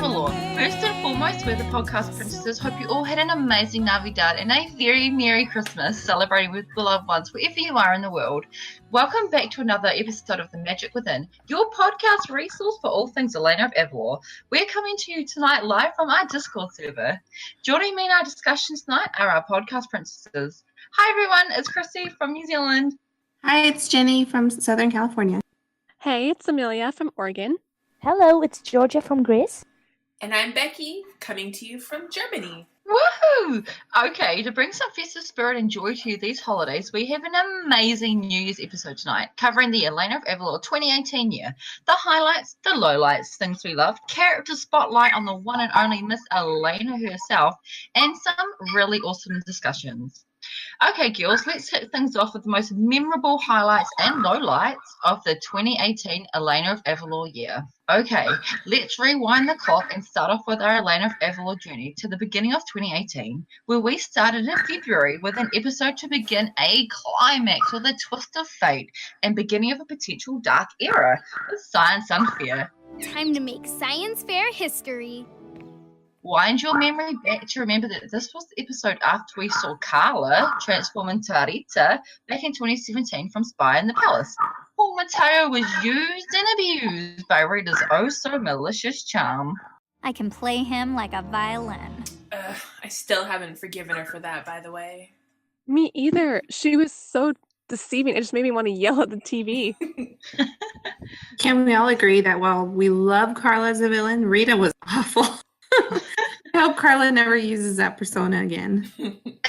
Avalor. First and foremost, we're the podcast princesses. Hope you all had an amazing Navidad and a very Merry Christmas celebrating with beloved ones wherever you are in the world. Welcome back to another episode of The Magic Within, your podcast resource for all things Elena of Avalor. We're coming to you tonight live from our Discord server. Joining me in our discussion tonight are our podcast princesses. Hi everyone, it's Chrissy from New Zealand. Hi, it's Jenny from Southern California. Hey, it's Amelia from Oregon. Hello, it's Georgia from Greece. And I'm Becky, coming to you from Germany. Woohoo! Okay, to bring some festive spirit and joy to you these holidays, we have an amazing New Year's episode tonight, covering the Elena of Avalor 2018 year. The highlights, the lowlights, things we loved, character spotlight on the one and only Miss Elena herself, and some really awesome discussions. Okay, girls, let's hit things off with the most memorable highlights and lowlights of the 2018 Elena of Avalor year. Okay, let's rewind the clock and start off with our Elena of Avalor journey to the beginning of 2018, where we started in February with an episode to begin a climax with a twist of fate and beginning of a potential dark era with Science Unfair. Time to make science fair history. Wind your memory back to remember that this was the episode after we saw Carla transform into Rita back in 2017 from Spy in the Palace. Poor Matteo was used and abused by Rita's oh-so-malicious charm. I can play him like a violin. I still haven't forgiven her for that, by the way. Me either. She was so deceiving. It just made me want to yell at the TV. Can we all agree that while we love Carla as a villain, Rita was awful? I hope Carla never uses that persona again.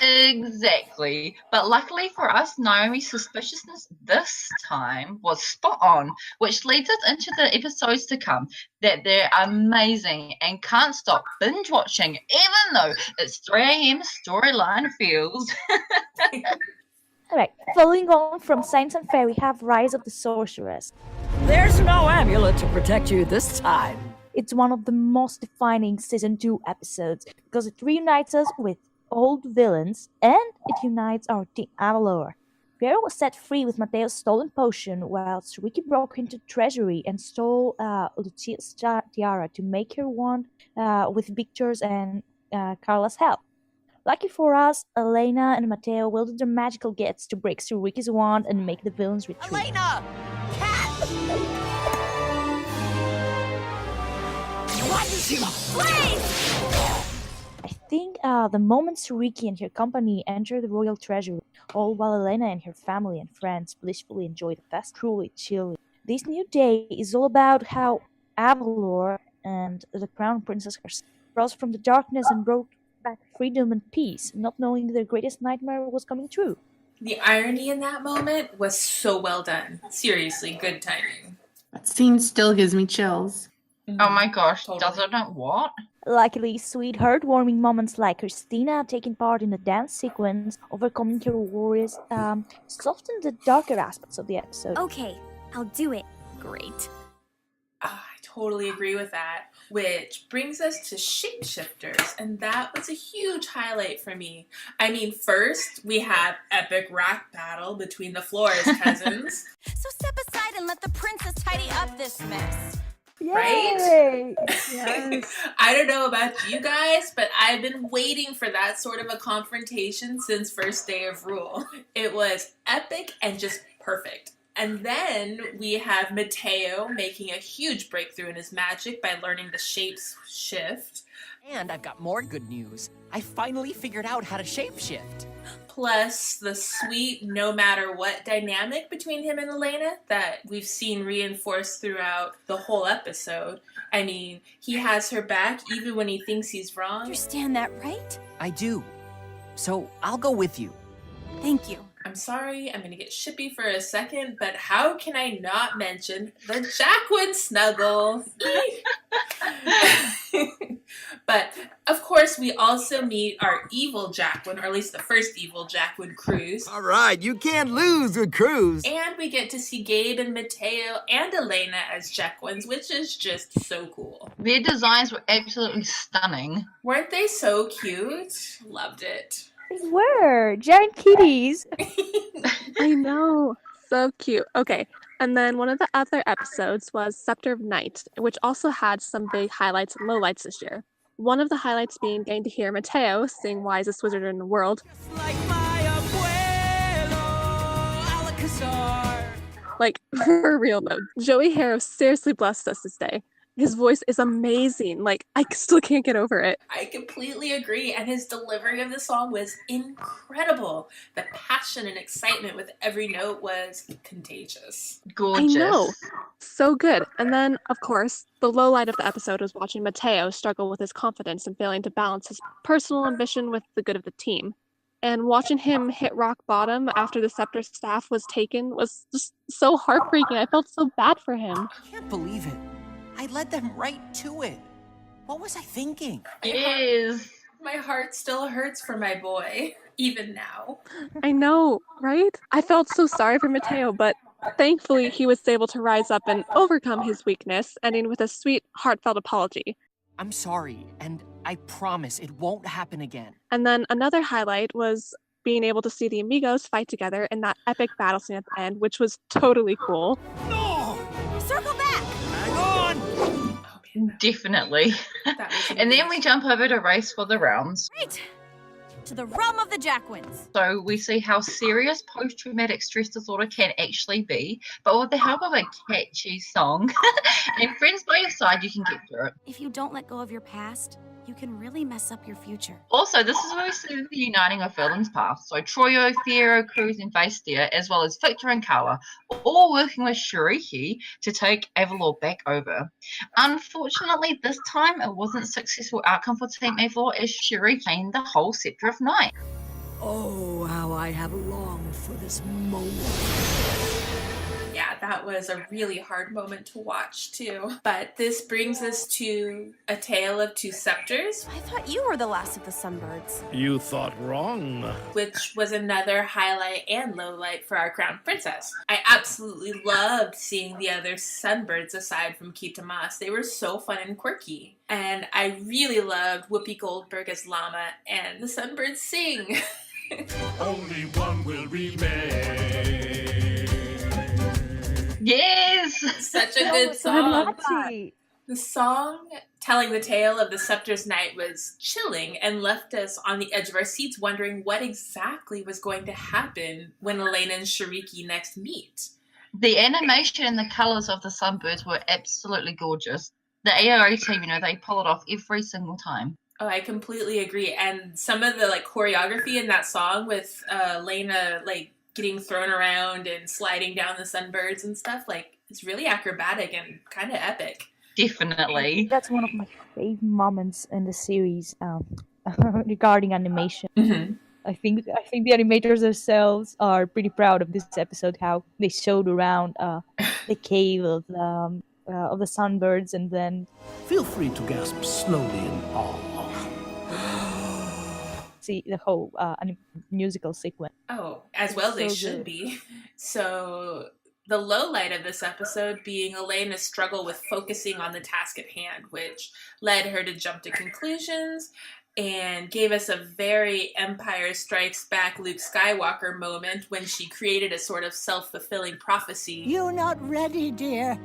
Exactly. But luckily for us, Naomi's suspiciousness this time was spot on, which leads us into the episodes to come, that they're amazing and can't stop binge watching, even though it's 3 a.m. storyline feels. Alright, following on from Science and Fair, we have Rise of the Sorceress. There's no amulet to protect you this time. It's one of the most defining Season 2 episodes because it reunites us with old villains and it unites our Team Avalor. Piero was set free with Matteo's stolen potion whilst Ricky broke into the treasury and stole Lucia's tiara to make her wand with Victor's and Carla's help. Lucky for us, Elena and Matteo wielded their magical gifts to break through Ricky's wand and make the villains retreat. Elena! Catch! What is he? I think the moment Ricky and her company enter the royal treasury, all while Elena and her family and friends blissfully enjoy the fest, truly chilly. This new day is all about how Avalor and the Crown Princess herself rose from the darkness and brought back freedom and peace, not knowing their greatest nightmare was coming true. The irony in that moment was so well done. Seriously, good timing. That scene still gives me chills. Oh my gosh, Totally. does it not what? Luckily, sweet, heartwarming moments like Christina taking part in the dance sequence, overcoming her worries, softened the darker aspects of the episode. Okay, I'll do it. Great. I totally agree with that. Which brings us to shapeshifters, and that was a huge highlight for me. I mean, first, we had epic rap battle between the Flores cousins. So step aside and let the princess tidy up this mess. Right? Yes. I don't know about you guys, but I've been waiting for that sort of a confrontation since first day of rule. It was epic and just perfect. And then we have Matteo making a huge breakthrough in his magic by learning the shapes shift. And I've got more good news. I finally figured out how to shapeshift. Plus the sweet no matter what dynamic between him and Elena that we've seen reinforced throughout the whole episode. I mean, he has her back even when he thinks he's wrong. Understand that, right? I do. So I'll go with you. Thank you. I'm sorry, I'm gonna get shippy for a second, but how can I not mention the Jacqueline snuggle? But, of course, we also meet our evil Jacqueline, or at least the first evil Jacqueline, Cruz. All right, you can't lose with Cruz. And we get to see Gabe and Matteo and Elena as Jacquelines, which is just so cool. Their designs were absolutely stunning. Weren't they so cute? Loved it. They were giant kitties. I know. So cute. Okay, And then one of the other episodes was Scepter of Night, which also had some big highlights and lowlights this year. One of the highlights being getting to hear Mateo sing Wisest Wizard in the World. Like, for real though, Joey Harrow seriously blessed us this day. His voice is amazing. Like, I still can't get over it. I completely agree, and his delivery of the song was incredible. The passion and excitement with every note was contagious. Gorgeous. I know. So good. And then, of course, the low light of the episode was watching Mateo struggle with his confidence and failing to balance his personal ambition with the good of the team. And watching him hit rock bottom after the Scepter staff was taken was just so heartbreaking. I felt so bad for him. I can't believe it. I led them right to it. What was I thinking? Yes. My heart still hurts for my boy, even now. I know, right? I felt so sorry for Mateo, but thankfully he was able to rise up and overcome his weakness, ending with a sweet, heartfelt apology. I'm sorry, and I promise it won't happen again. And then another highlight was being able to see the Amigos fight together in that epic battle scene at the end, which was totally cool. No! Circle back! Hang on! Definitely. And then we jump over to Race for the Realms. Right! To the realm of the Jackwins. So we see how serious post-traumatic stress disorder can actually be, but with the help of a catchy song and friends by your side, you can get through it. If you don't let go of your past, you can really mess up your future. Also, this is where we see the uniting of villains' paths. So Troyo, Fiero, Cruz, and Vastia, as well as Victor and Kawa, all working with Shiriki to take Avalor back over. Unfortunately, this time it wasn't a successful outcome for Team Avalor as Shiriki gained the whole Scepter of Night. Oh, how I have longed for this moment. Yeah, that was a really hard moment to watch too. But this brings us to A Tale of Two Scepters. I thought you were the last of the Sunbirds. You thought wrong. Which was another highlight and lowlight for our crown princess. I absolutely loved seeing the other Sunbirds aside from Kitamas. They were so fun and quirky. And I really loved Whoopi Goldberg as Llama and the Sunbirds sing. Only one will remain. Yes! Such a good song. Lucky. The song telling the tale of the Scepter's Night was chilling and left us on the edge of our seats wondering what exactly was going to happen when Elena and Shiriki next meet. The animation and the colours of the Sunbirds were absolutely gorgeous. The AOA team, they pull it off every single time. Oh, I completely agree. And some of the choreography in that song with Elena getting thrown around and sliding down the Sunbirds and stuff, it's really acrobatic and kind of epic. Definitely. That's one of my favorite moments in the series regarding animation. Mm-hmm. I think the animators themselves are pretty proud of this episode, how they showed around the cave of the Sunbirds, and then Feel free to gasp slowly in awe. see the whole musical sequence. Oh, as well they So should good. be. So the low light of this episode being Elena's struggle with focusing on the task at hand, which led her to jump to conclusions and gave us a very Empire Strikes Back Luke Skywalker moment when she created a sort of self-fulfilling prophecy. You're not ready, dear.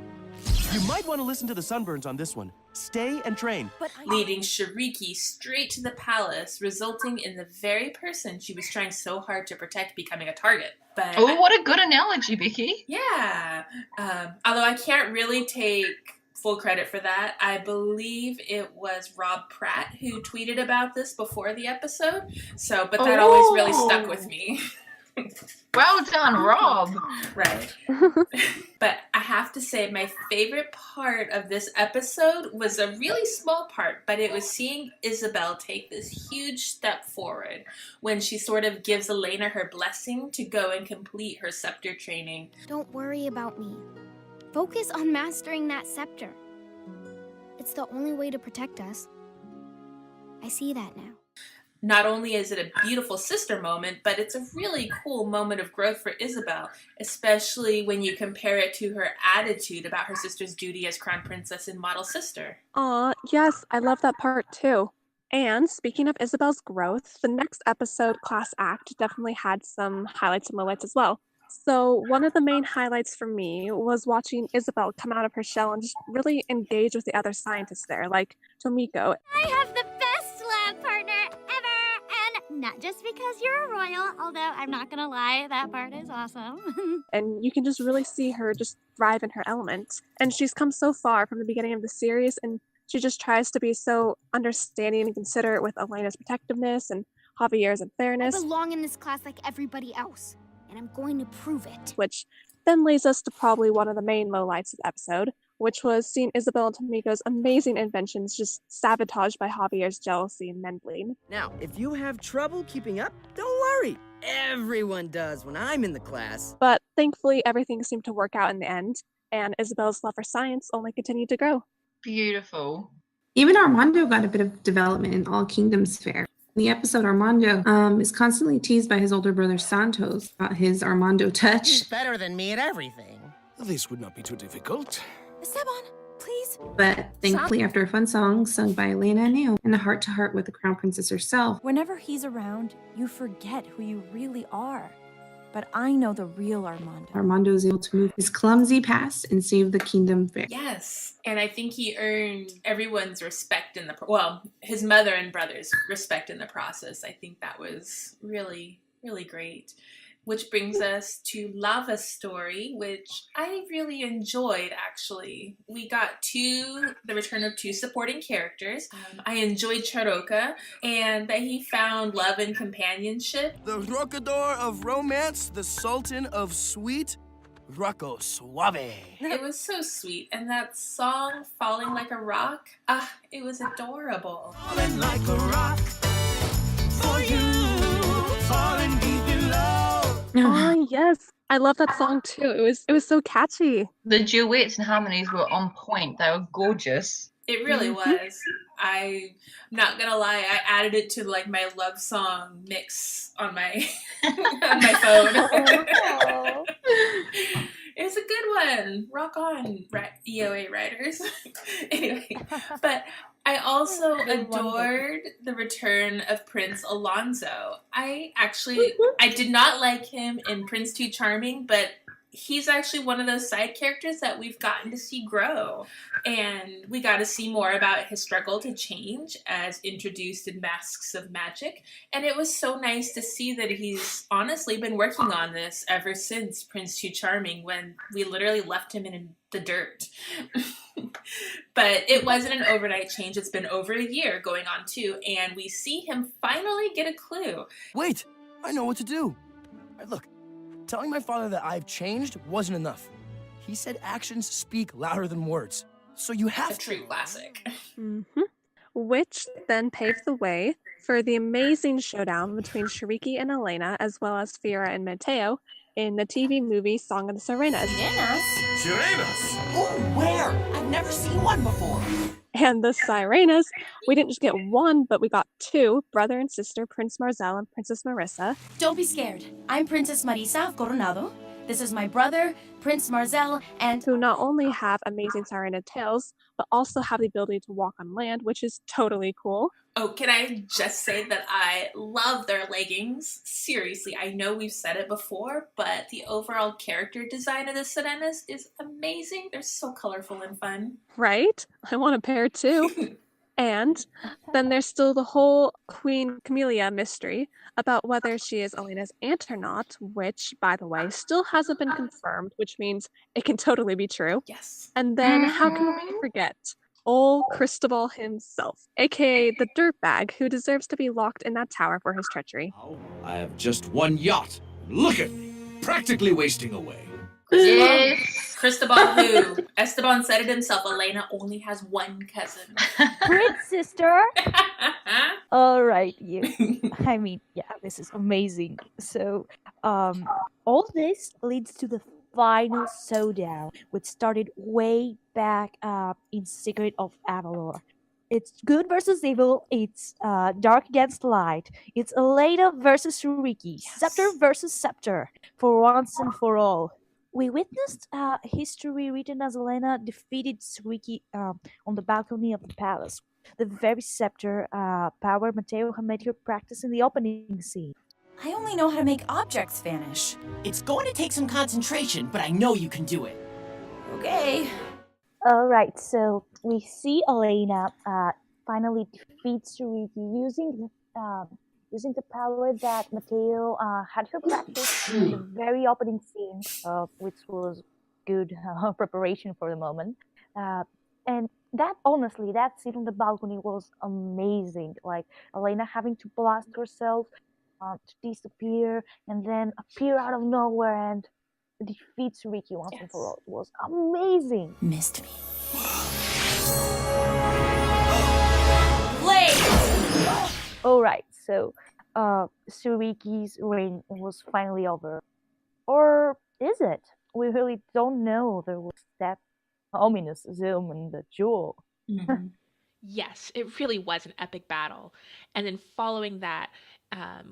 You might want to listen to the Sunburns on this one. Stay and train. But Leading Shiriki straight to the palace, resulting in the very person she was trying so hard to protect becoming a target. But Oh, what a good analogy, Becky. yeah. Although I can't really take full credit for that. I believe it was Rob Pratt who tweeted about this before the episode. But that always really stuck with me. Well done, Rob. Right. But I have to say my favorite part of this episode was a really small part, but it was seeing Isabel take this huge step forward when she sort of gives Elena her blessing to go and complete her scepter training. Don't worry about me. Focus on mastering that scepter. It's the only way to protect us. I see that now. Not only is it a beautiful sister moment, but it's a really cool moment of growth for Isabel, especially when you compare it to her attitude about her sister's duty as crown princess and model sister. Aw, yes, I love that part too. And speaking of Isabel's growth, the next episode, Class Act, definitely had some highlights and lowlights as well. So, one of the main highlights for me was watching Isabel come out of her shell and just really engage with the other scientists there, like Tomiko. I have the best lab partner ever! And not just because you're a royal, although I'm not gonna lie, that part is awesome. And you can just really see her just thrive in her element. And she's come so far from the beginning of the series, and she just tries to be so understanding and considerate with Elena's protectiveness and Javier's unfairness. I belong in this class like everybody else, and I'm going to prove it. Which then leads us to probably one of the main lowlights of the episode, which was seeing Isabel and Tomiko's amazing inventions just sabotaged by Javier's jealousy and meddling. Now, if you have trouble keeping up, don't worry. Everyone does when I'm in the class. But thankfully, everything seemed to work out in the end, and Isabel's love for science only continued to grow. Beautiful. Even Armando got a bit of development in All Kingdoms Fair. In the episode, Armando is constantly teased by his older brother Santos about his Armando touch. He's better than me at everything. This would not be too difficult. Esteban, please. But thankfully, after a fun song sung by Elena and Naomi, and a heart-to-heart with the Crown Princess herself. Whenever he's around, you forget who you really are. But I know the real Armando. Armando is able to move his clumsy past and save the kingdom fair. Yes, and I think he earned everyone's respect in his mother and brother's respect in the process. I think that was really, really great. Which brings us to Lava's story, which I really enjoyed, actually. We got the return of two supporting characters. I enjoyed Charoka, and that he found love and companionship. The Rocador of romance, the Sultan of sweet, Rocco Suave. It was so sweet, and that song, Falling Like a Rock, it was adorable. Falling like a rock for you, falling deep in love. Oh yes, I love that song too. It was so catchy. The duets and harmonies were on point. They were gorgeous. It really was. I'm not gonna lie, I added it to like my love song mix on my on my phone. It was a good one. Rock on, EOA writers. Anyway, but I also adored the return of Prince Alonso. I did not like him in Prince Too Charming, but he's actually one of those side characters that we've gotten to see grow. And we got to see more about his struggle to change as introduced in Masks of Magic. And it was so nice to see that he's honestly been working on this ever since Prince Too Charming, when we literally left him in the dirt. But it wasn't an overnight change. It's been over a year going on too. And we see him finally get a clue. Wait, I know what to do. Look, telling my father that I've changed wasn't enough. He said actions speak louder than words. So you have a true classic. Mm-hmm. Which then paved the way for the amazing showdown between Shariki and Elena, as well as Fiora and Mateo, in the TV movie Song of the Sirenas. Sirenas? Oh, where? I've never seen one before. And the Sirenas, we didn't just get one, but we got two, brother and sister, Prince Marzel and Princess Marissa. Don't be scared. I'm Princess Marisa of Coronado. This is my brother, Prince Marzel, and who not only have amazing Sirena tails, but also have the ability to walk on land, which is totally cool. Oh, can I just say that I love their leggings? Seriously, I know we've said it before, but the overall character design of the Sirenas is amazing. They're so colorful and fun. Right? I want a pair too. And then there's still the whole Queen Camellia mystery about whether she is Elena's aunt or not, which, by the way, still hasn't been confirmed, which means it can totally be true. Yes. And then how can we forget old Cristobal himself, aka the dirtbag who deserves to be locked in that tower for his treachery. I have just one yacht. Look at me, practically wasting away. Yes. Cristobal who? Esteban said it himself. Elena only has one cousin. Great sister. All right, you. I mean, yeah, this is amazing. So, all this leads to the final showdown, which started way back in Secret of Avalor. It's good versus evil. It's dark against light. It's Elena versus Shariki. Yes. Scepter versus scepter. For once and for all. We witnessed history written as Elena defeated Shariki on the balcony of the palace. The very scepter power Mateo had made her practice in the opening scene. I only know how to make objects vanish. It's going to take some concentration, but I know you can do it. Okay. Alright, so we see Elena finally defeat Suriki using the power that Mateo had her practice in the very opening scene, which was good preparation for the moment. And that honestly, that scene on the balcony was amazing. Like Elena having to blast herself to disappear and then appear out of nowhere and defeat Suriki once and for all. It was amazing. Missed me. Blaze! Alright, so Suriki's reign was finally over. Or is it? We really don't know. There was that ominous zoom in the jewel. Yes, it really was an epic battle. And then following that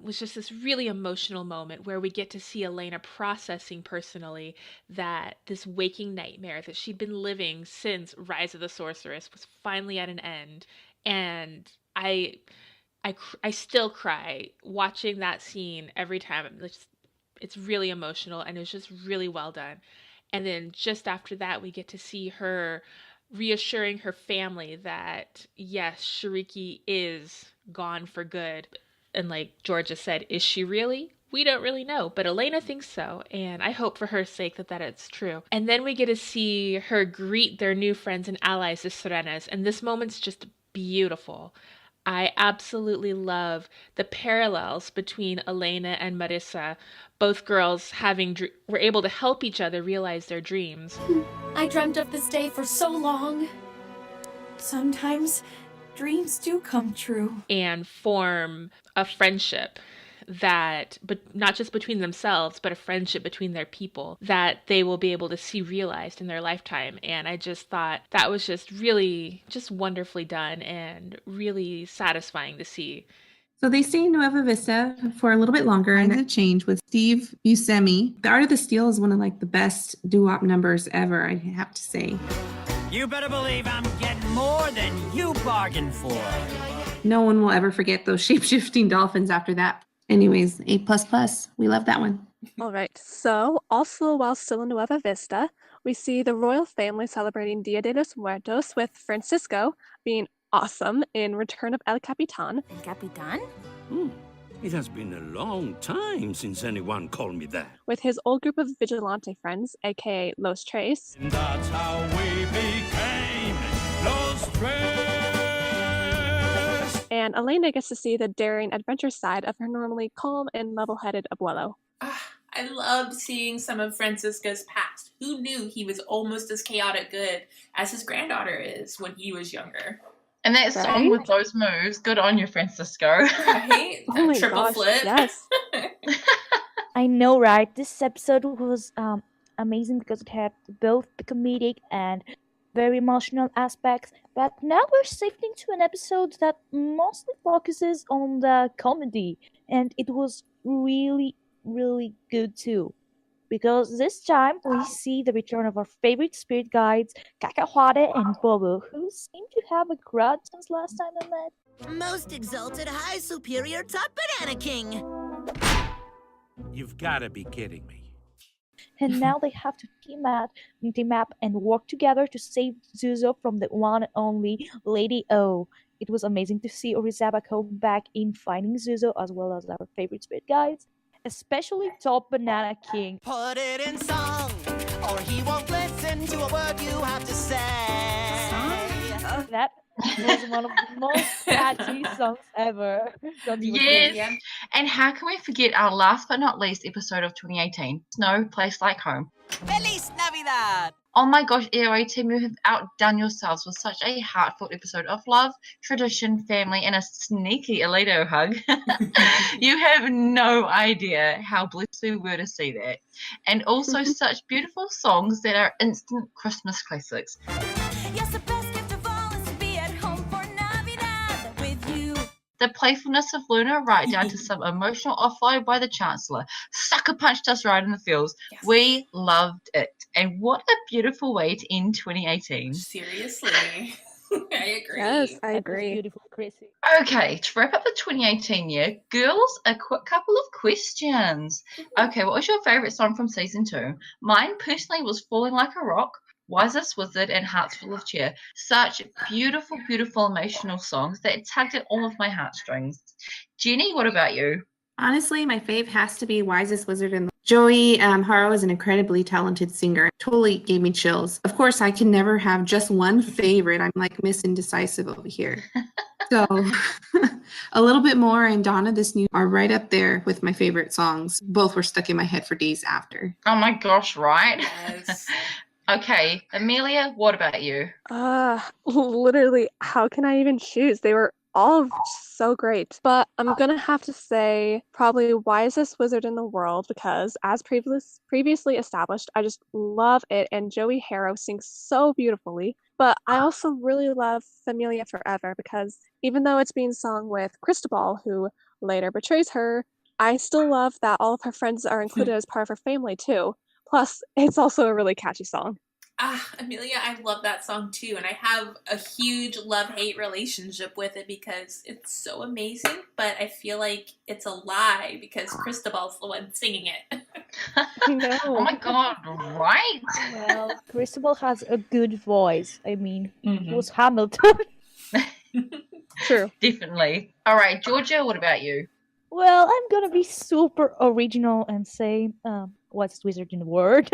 was just this really emotional moment where we get to see Elena processing personally that this waking nightmare that she'd been living since Rise of the Sorceress was finally at an end. And I still cry watching that scene every time. It's really emotional and it's just really well done. And then just after that, we get to see her reassuring her family that, yes, Suriki is gone for good. And like Georgia said, is she really? We don't really know, but Elena thinks so, and I hope for her sake that it's true. And then we get to see her greet their new friends and allies, the Serenas, and this moment's just beautiful. I absolutely love the parallels between Elena and Marissa. Both girls were able to help each other realize their dreams. I dreamt of this day for so long. Sometimes dreams do come true. And form a friendship but not just between themselves, but a friendship between their people that they will be able to see realized in their lifetime. And I just thought that was just really just wonderfully done and really satisfying to see. So they stay in Nueva Vista for a little bit longer and a change with Steve Buscemi. The Art of the Steal is one of like the best doo-wop numbers ever, I have to say. You better believe I'm getting more than you bargained for. No one will ever forget those shape-shifting dolphins after that. Anyways, A++. We love that one. All right. So, also while still in Nueva Vista, we see the royal family celebrating Dia de los Muertos with Francisco being awesome in Return of El Capitan. El Capitan? It has been a long time since anyone called me that. With his old group of vigilante friends, aka Los Tres. And that's how we became Los Tres. And Elena gets to see the daring adventure side of her normally calm and level-headed abuelo. I loved seeing some of Francisco's past. Who knew he was almost as chaotic good as his granddaughter is when he was younger? And that song with those moves, good on you, Francisco. Right? Oh my triple gosh, flip. yes. I know, right? This episode was amazing because it had both the comedic and very emotional aspects. But now we're shifting to an episode that mostly focuses on the comedy. And it was really, really good too. Because this time we see the return of our favorite spirit guides, Cacahuate and Bobo, who seem to have a grudge since last time I met. Most exalted high superior top banana king. You've got to be kidding me. And now they have to team up and work together to save Zuzo from the one and only Lady O. It was amazing to see Orizaba come back in finding Zuzo as well as our favorite spirit guides, especially Top Banana King. Put it in song, or he won't listen to a word you have to say. That was one of the most catchy songs ever. Yes. And how can we forget our last but not least episode of 2018, No Place Like Home. Feliz Navidad! Oh my gosh, AOA team, you have outdone yourselves with such a heartfelt episode of love, tradition, family, and a sneaky Alito hug. You have no idea how blessed we were to see that. And also such beautiful songs that are instant Christmas classics. Yes, the best gift of all is to be at home for Navidad with you. The playfulness of Luna, right down to some emotional offload by the Chancellor, sucker punched us right in the feels. Yes. We loved it. And what a beautiful way to end 2018. Seriously. I agree. Yes, I That was agree. beautiful, Chrissy. Okay, to wrap up the 2018 year, girls, a quick couple of questions. Okay, what was your favourite song from season 2? Mine personally was Falling Like a Rock, Wisest Wizard, and Hearts Full of Cheer. Such beautiful, beautiful emotional songs that tugged at all of my heartstrings. Jenny, what about you? Honestly, my fave has to be Wisest Wizard in the Joey Haro is an incredibly talented singer. Totally gave me chills. Of course, I can never have just one favorite. I'm like Miss Indecisive over here. So a little bit more and Donna This New are right up there with my favorite songs. Both were stuck in my head for days after. Oh my gosh, right? Yes. Okay, Amelia, what about you? Literally, how can I even choose? They were all so great. But I'm gonna have to say probably Wisest Wizard in the World because as previously established, I just love it and Joey Harrow sings so beautifully. But I also really love Familia Forever because even though it's being sung with Cristobal, who later betrays her, I still love that all of her friends are included as part of her family too. Plus, it's also a really catchy song. Amelia, I love that song too, and I have a huge love-hate relationship with it because it's so amazing, but I feel like it's a lie because Cristobal's the one singing it. No. Oh my god, right? Well, Cristobal has a good voice. I mean, Mhm. it was Hamilton. True. Definitely. All right, Georgia, what about you? Well, I'm gonna be super original and say, "What's Wizard in the World?"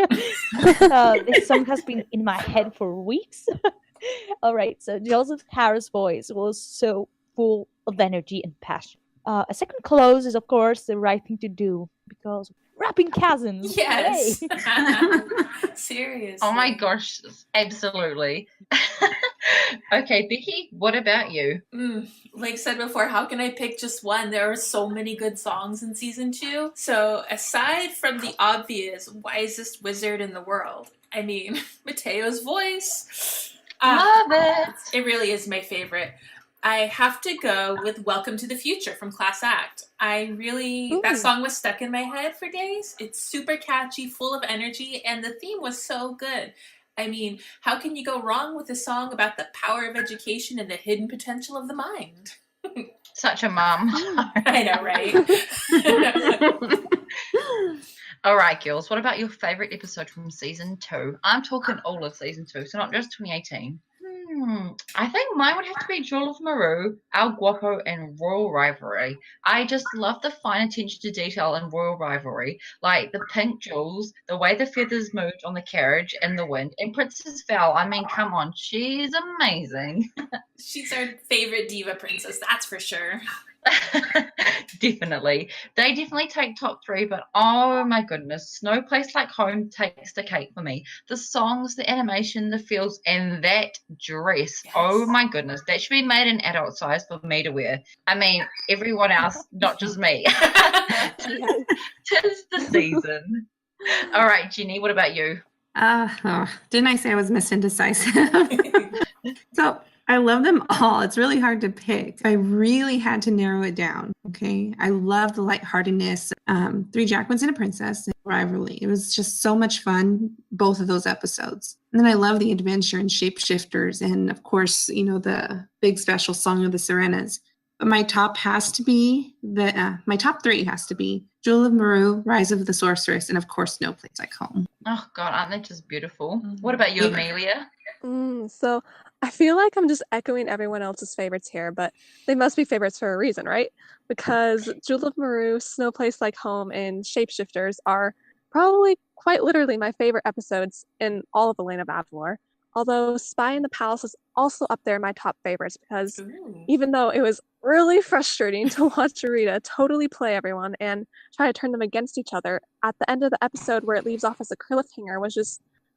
This song has been in my head for weeks. All right, so Joseph Harris' voice was so full of energy and passion. A second close is, of course, the right thing to do because rapping chasms. Yes. Yay! Seriously. Oh my gosh, absolutely. Okay, Becky, what about you? Like said before, how can I pick just one? There are so many good songs in season 2. So aside from the obvious wisest wizard in the world, I mean, Mateo's voice. Love it. It really is my favorite. I have to go with Welcome to the Future from Class Act. That song was stuck in my head for days. It's super catchy, full of energy, and the theme was so good. I mean, how can you go wrong with a song about the power of education and the hidden potential of the mind? Such a mum. I know, right? All right, girls, what about your favourite episode from season 2? I'm talking all of season 2, so not just 2018. I think mine would have to be Jewel of Maru, El Guapo, and Royal Rivalry. I just love the fine attention to detail in Royal Rivalry, like the pink jewels, the way the feathers moved on the carriage in the wind, and Princess Val. I mean, come on, she's amazing. She's our favorite diva princess, that's for sure. Definitely. They definitely take top 3, but oh my goodness, No Place Like Home takes the cake for me. The songs, the animation, the feels, and that dress. Yes. Oh my goodness, that should be made in adult size for me to wear. I mean, everyone else, not just me. Tis the season. All right, Jenny, what about you? Didn't I say I was Miss Indecisive? So I love them all. It's really hard to pick. I really had to narrow it down. Okay. I love the lightheartedness. 3 Jacquins and a Princess and Rivalry. It was just so much fun, both of those episodes. And then I love the adventure and shapeshifters. And of course, the big special Song of the Sirenas. But my top has to be my top 3 has to be Jewel of Maru, Rise of the Sorceress, and of course, No Place Like Home. Oh God, aren't they just beautiful? What about you, Amelia? So I feel like I'm just echoing everyone else's favorites here, but they must be favorites for a reason, right? Because Jewel of Maru, Snow Place Like Home, and Shapeshifters are probably quite literally my favorite episodes in all of Elena of Avalor. Although Spy in the Palace is also up there in my top favorites because even though it was really frustrating to watch Rita totally play everyone and try to turn them against each other, at the end of the episode where it leaves off as a cliffhanger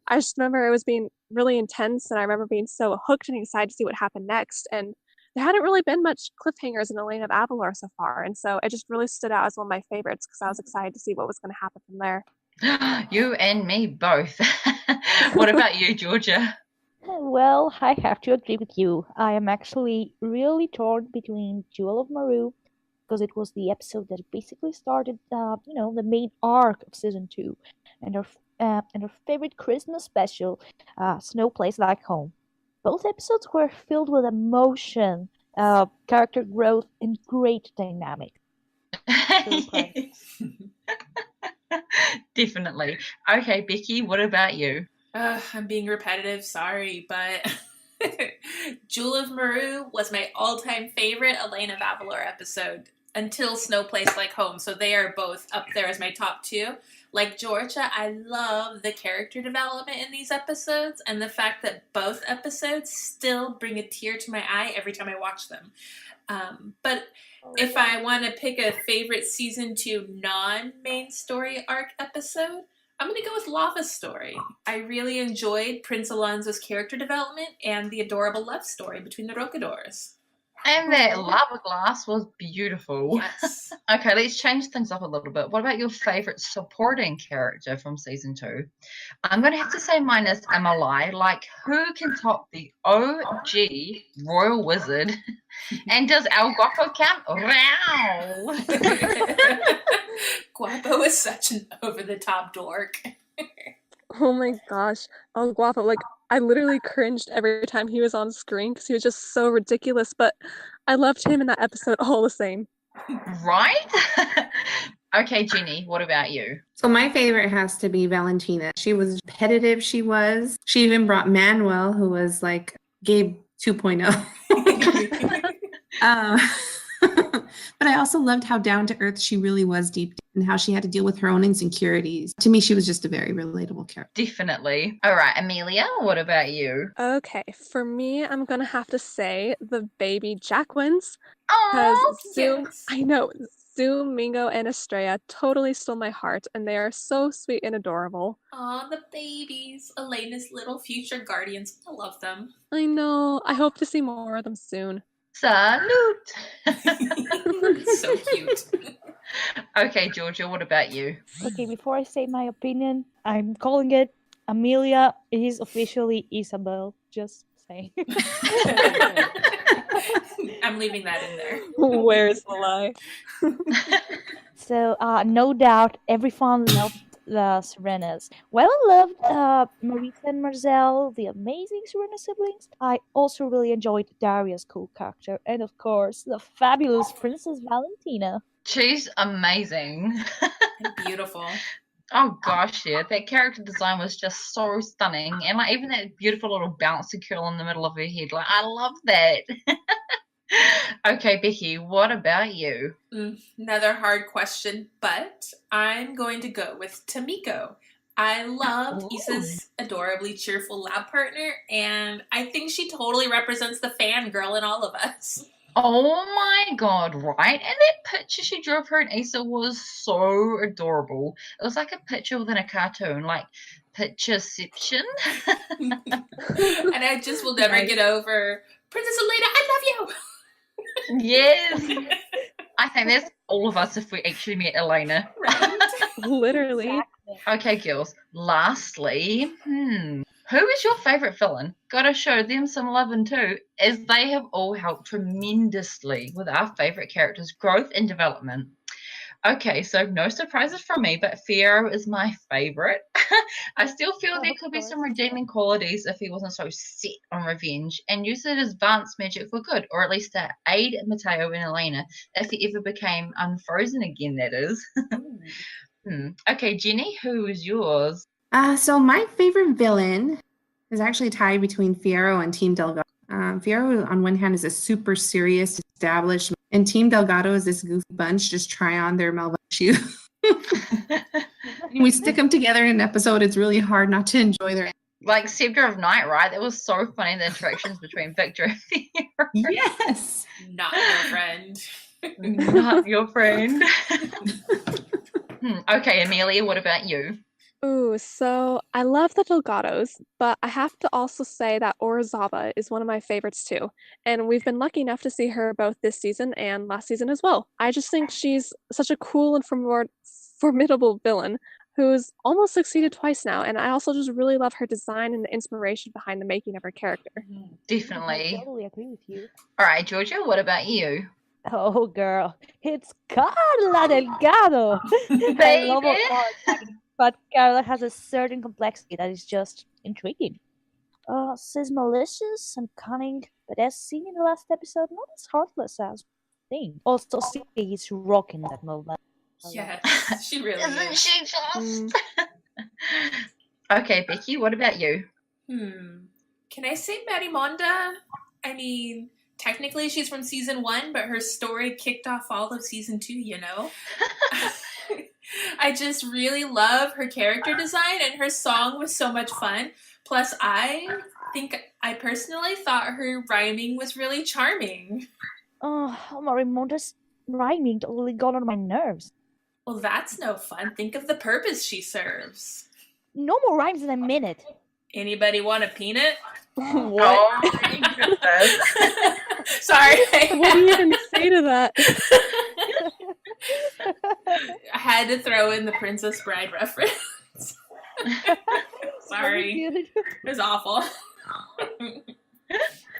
I just remember it was being really intense, and I remember being so hooked and excited to see what happened next. And there hadn't really been much cliffhangers in Elena of Avalor so far, and so it just really stood out as one of my favorites because I was excited to see what was going to happen from there. You and me both. What about you, Georgia? Well, I have to agree with you. I am actually really torn between Jewel of Maru because it was the episode that basically started, the main arc of season 2, and our favorite Christmas special, Snow Place Like Home. Both episodes were filled with emotion, character growth, and great dynamic. Definitely. Okay, Becky, what about you? I'm being repetitive, sorry, but Jewel of Maru was my all-time favorite Elena of Avalor episode until Snow Place Like Home, so they are both up there as my top two. Like Georgia, I love the character development in these episodes and the fact that both episodes still bring a tear to my eye every time I watch them. But if I want to pick a favorite season 2 non-main story arc episode, I'm going to go with Lava's story. I really enjoyed Prince Alonso's character development and the adorable love story between the Rocadors. And that lava glass was beautiful. Yes. Okay, let's change things up a little bit. What about your favorite supporting character from season 2? I'm going to have to say mine is Emily. Like, who can top the OG Royal Wizard? And does El Guapo count? Wow! Guapo is such an over-the-top dork. Oh my gosh. El Guapo, like, I literally cringed every time he was on screen because he was just so ridiculous, but I loved him in that episode all the same. Right? Okay, Jenny, what about you? So my favorite has to be Valentina. She was competitive, she was. She even brought Manuel, who was like Gabe 2.0. But I also loved how down to earth she really was deep and how she had to deal with her own insecurities. To me, she was just a very relatable character. Definitely. All right, Amelia, what about you? Okay, for me, I'm gonna have to say the baby Jacquins. Oh, Zoom, I know, Zoom, Mingo, and Estrella totally stole my heart, and they are so sweet and adorable. Aw, the babies. Elena's little future guardians. I love them. I know. I hope to see more of them soon. Salute! So cute. Okay, Georgia, what about you? Okay, before I say my opinion, I'm calling it Amelia is officially Isabel. Just saying. I'm leaving that in there. Where's the lie? So, no doubt, everyone loved the Serenas. While I loved Marita and Marcel, the amazing Serena siblings, I also really enjoyed Daria's cool character, and of course, the fabulous Princess Valentina. She's amazing. And beautiful. Oh gosh, yeah, that character design was just so stunning, and like even that beautiful little bouncy curl in the middle of her head, like I love that. Okay, Becky, what about you? Another hard question, but I'm going to go with Tamiko. I loved Issa's adorably cheerful lab partner, and I think she totally represents the fangirl in all of us. Oh my god, right? And that picture she drew of her and Issa was so adorable. It was like a picture within a cartoon, like pictureception. And I just will never get over Princess Elena, I love you! Yes. I think that's all of us if we actually met Elena. Right? Literally. Okay, girls. Lastly, who is your favorite villain? Gotta show them some loving too, as they have all helped tremendously with our favorite characters' growth and development. Okay, so no surprises from me, but Fiyero is my favorite. I still feel there could be some redeeming qualities if he wasn't so set on revenge and used his advanced magic for good, or at least to aid Mateo and Elena if he ever became unfrozen again, that is. Okay, Jenny, who is yours? So my favorite villain is actually tied between Fiyero and Team Delgado. Fiyero, on one hand, is a super serious, established, and Team Delgado is this goofy bunch just try on their Melba shoe. When we stick them together in an episode, it's really hard not to enjoy their. Like Scepter of Night, right? That was so funny, the interactions between Victor and Fiyero. Yes. Not your friend. Not your friend. Okay, Amelia, what about you? Ooh, so I love the Delgados, but I have to also say that Orizaba is one of my favorites too. And we've been lucky enough to see her both this season and last season as well. I just think she's such a cool and formidable villain who's almost succeeded twice now. And I also just really love her design and the inspiration behind the making of her character. Definitely. I totally agree with you. All right, Georgia, what about you? Oh, girl, it's Carla Delgado. I love her art, but Carla has a certain complexity that is just intriguing. She's malicious and cunning, but as seen in the last episode, not as heartless as we think. Also, she's rocking that move. Yes, she really Isn't is. she just? Okay, Becky, what about you? Can I say Marimonda? I mean, technically she's from season 1, but her story kicked off all of season 2, you know? I just really love her character design, and her song was so much fun. Plus, I personally thought her rhyming was really charming. Oh, Marimonda's rhyming totally got on my nerves. Well, that's no fun. Think of the purpose she serves. No more rhymes in a minute. Anybody want a peanut? What? Oh my goodness. Sorry. What do you even say to that? I had to throw in the Princess Bride reference. Sorry. It was awful.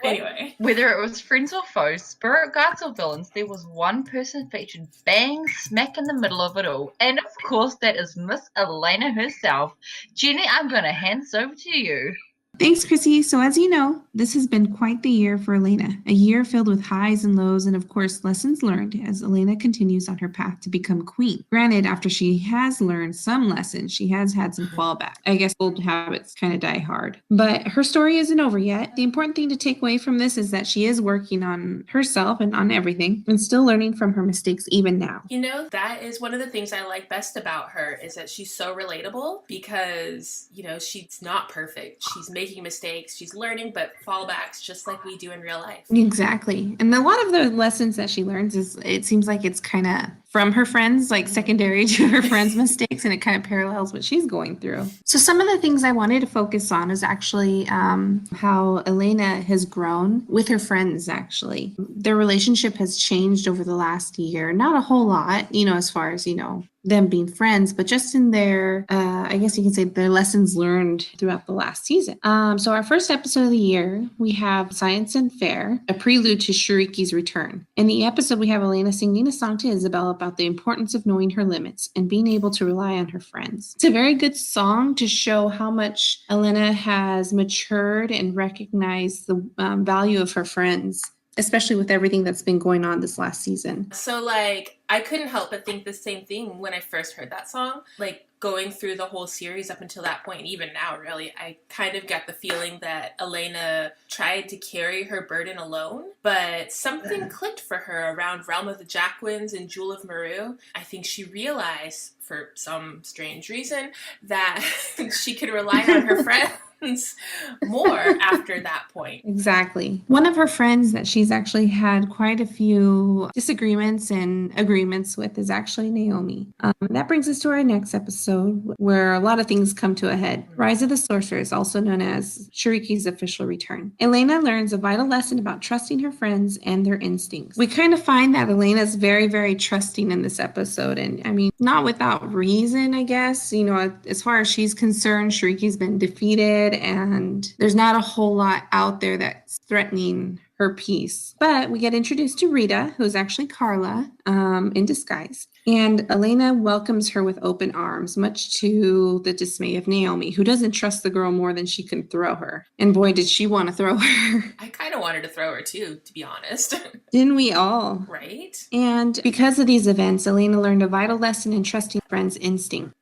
Anyway. Whether it was friends or foes, spirit guards or villains, there was one person featured bang smack in the middle of it all. And of course, that is Miss Elena herself. Jenny, I'm going to hand this over to you. Thanks, Chrissy. So as you know, this has been quite the year for Elena, a year filled with highs and lows and of course lessons learned as Elena continues on her path to become queen. Granted, after she has learned some lessons, she has had some fallback. I guess old habits kind of die hard. But her story isn't over yet. The important thing to take away from this is that she is working on herself and on everything and still learning from her mistakes even now. You know, that is one of the things I like best about her is that she's so relatable because, you know, she's not perfect. She's making mistakes, she's learning, but fallbacks just like we do in real life. Exactly. And a lot of the lessons that she learns is, it seems like it's kind of from her friends, like secondary to her friends' mistakes, and it kind of parallels what she's going through. So some of the things I wanted to focus on is actually how Elena has grown with her friends, actually. Their relationship has changed over the last year. Not a whole lot, you know, as far as, you know, them being friends, but just in their, I guess you can say their lessons learned throughout the last season. So our first episode of the year, we have Science and Fair, a prelude to Shuriki's return. In the episode, we have Elena singing a song to Isabel about the importance of knowing her limits and being able to rely on her friends. It's a very good song to show how much Elena has matured and recognized the value of her friends, especially with everything that's been going on this last season. So, like, I couldn't help but think the same thing when I first heard that song. Like, going through the whole series up until that point, even now, really, I kind of got the feeling that Elena tried to carry her burden alone, but something clicked for her around Realm of the Jacquins and Jewel of Maru. I think she realized, for some strange reason, that she could rely on her friends more after that point. Exactly. One of her friends that she's actually had quite a few disagreements and agreements with is actually Naomi. That brings us to our next episode where a lot of things come to a head. Rise of the Sorceress, also known as Shuriki's official return. Elena learns a vital lesson about trusting her friends and their instincts. We kind of find that Elena's very, very trusting in this episode. And I mean, not without reason, I guess. You know, as far as she's concerned, Shuriki's been defeated and there's not a whole lot out there that's threatening her peace. But we get introduced to Rita, who's actually Carla in disguise. And Elena welcomes her with open arms, much to the dismay of Naomi, who doesn't trust the girl more than she can throw her. And boy, did she want to throw her. I kind of wanted to throw her too, to be honest. Didn't we all? Right? And because of these events, Elena learned a vital lesson in trusting friends' instinct.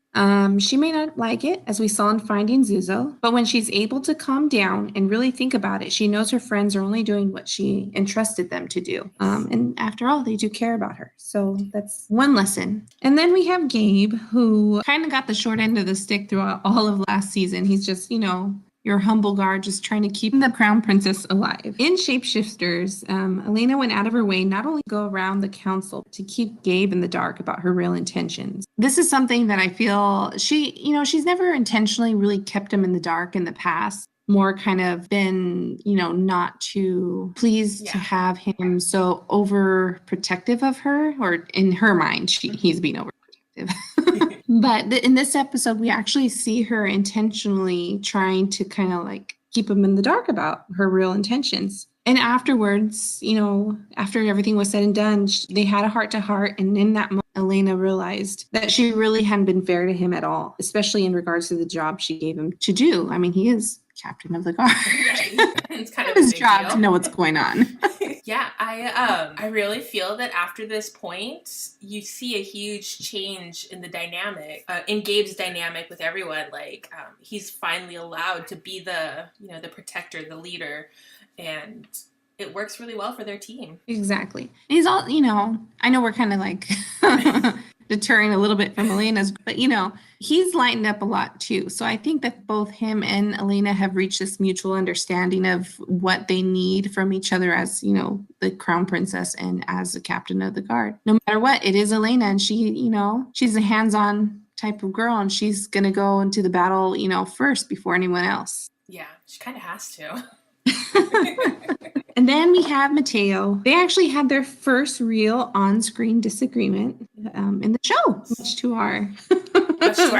She may not like it, as we saw in Finding Zuzo, but when she's able to calm down and really think about it, she knows her friends are only doing what she entrusted them to do. And after all, they do care about her. So that's one lesson. And then we have Gabe, who kind of got the short end of the stick throughout all of last season. He's just, you know, your humble guard, just trying to keep the crown princess alive. In Shapeshifters, Elena went out of her way not only to go around the council to keep Gabe in the dark about her real intentions. This is something that I feel she's never intentionally really kept him in the dark in the past. More kind of been, not too pleased to have him so overprotective of her, or in her mind, he's being overprotective. But in this episode, we actually see her intentionally trying to kind of like keep him in the dark about her real intentions. And afterwards, after everything was said and done, they had a heart-to-heart. And in that moment, Elena realized that she really hadn't been fair to him at all, especially in regards to the job she gave him to do. I mean, he is captain of the guard. It's kind of his a big job deal. to know what's going on. Yeah, I really feel that after this point, you see a huge change in the dynamic, in Gabe's dynamic with everyone. Like, he's finally allowed to be the protector, the leader, and it works really well for their team. Exactly. He's all, I know we're kind of like deterring a little bit from Elena's, but he's lightened up a lot too. So I think that both him and Elena have reached this mutual understanding of what they need from each other as, the crown princess and as the captain of the guard. No matter what, it is Elena, and she, she's a hands-on type of girl, and she's going to go into the battle, first before anyone else. Yeah, she kind of has to. And then we have Mateo. They actually had their first real on-screen disagreement in the show, much to our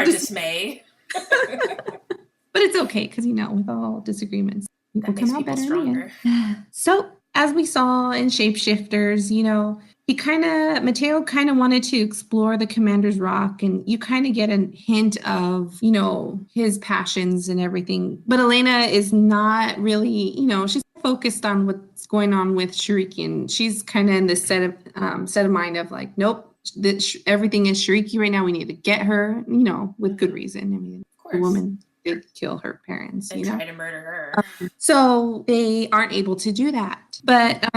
dismay. But it's okay, because with all disagreements, people That makes come out people better stronger. in the end. So, as we saw in Shapeshifters, Mateo kind of wanted to explore the Commander's Rock, and you kind of get a hint of, his passions and everything. But Elena is not really, she's focused on what's going on with Shariki, and she's kind of in this set of mind of like, nope, everything is Shariki right now. We need to get her, with good reason. I mean, the woman did kill her parents, And try to murder her. So they aren't able to do that. But